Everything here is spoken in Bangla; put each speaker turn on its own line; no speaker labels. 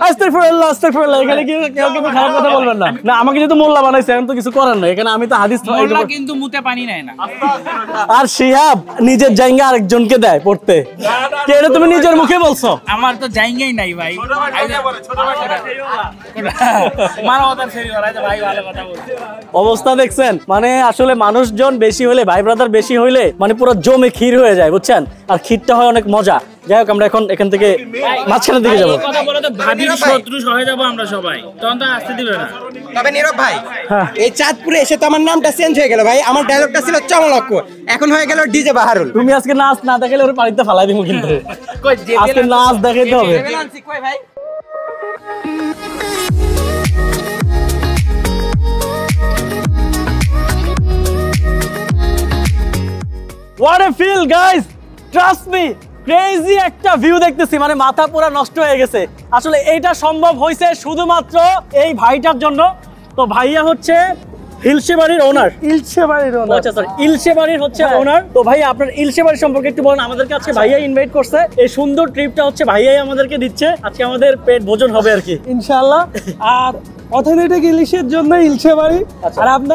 আস্তাগফিরুল্লাহ আস্তাগফিরুল্লাহ, এখানে কি কেউ কিন্তু খারাপ কথা বলবেন না। না আমাকে যেহেতু মোল্লা বানাইছে এখন তো কিছু করার নাই, এখানে আমি তো হাদিস
মোল্লা কিন্তু মুতে পানি নেয় না।
আর শিহাব নিজের জায়গা আরেকজনকে দেয় পড়তে, এটা তুমি নিজের মুখে বলছো।
আমার তো জায়গাই নাই ভাই।
অবস্থা দেখছেন, মানে আসলে মানুষজন বেশি হলে, ভাই ব্রাদার বেশি হইলে মানে পুরো জমে ক্ষীর হয়ে যায় বুঝছেন, আর ক্ষীরটা হয় অনেক মজা। যাই হোক আমরা এখন এখান থেকে মাঝখানের দিকে যাবো।
কথা বলে তো ভাবির শত্রু হয়ে যাবো আমরা সবাই, তখন তো আসতে দিবে না।
তবে নীরব ভাই, এই চাঁদপুরে এসে তো আমার নামটা চেঞ্জ হয়ে গেল ভাই। আমার ডায়লগটা ছিল চমলক্ষ, এখন হয়ে গেল ডিজে বাহারুল।
তুমি আজকে নাচ না দেখালে ওর পানিতে ফালাই দিব, কিন্তু আজকে নাচ দেখাইতে হবে। What a feel guys, trust me, crazy একটা ভিউ দেখতেছি, মানে মাথা পুরো নষ্ট হয়ে গেছে। আসলে এইটা সম্ভব হয়েছে শুধুমাত্র এই ভাইটার জন্য। তো ভাইয়া হচ্ছে ইলশে বাড়ির ওনার। ইলশে বাড়ির ওনার, আচ্ছা স্যার, ইলশে বাড়ির হচ্ছে ওনার। তো ভাই আপনার ইলশে বাড়ি সম্পর্কে একটু বলেন আমাদেরকে। আজকে ভাইয়া ইনভাইট করছে, এই সুন্দর ট্রিপটা হচ্ছে ভাইয়াই আমাদেরকে দিচ্ছে। আজকে আমাদের পেট ভোজন হবে আর কি ইনশাআল্লাহ। আর অথেন্টিক ইলিশের জন্য ইলশে বাড়ি। আর আপনার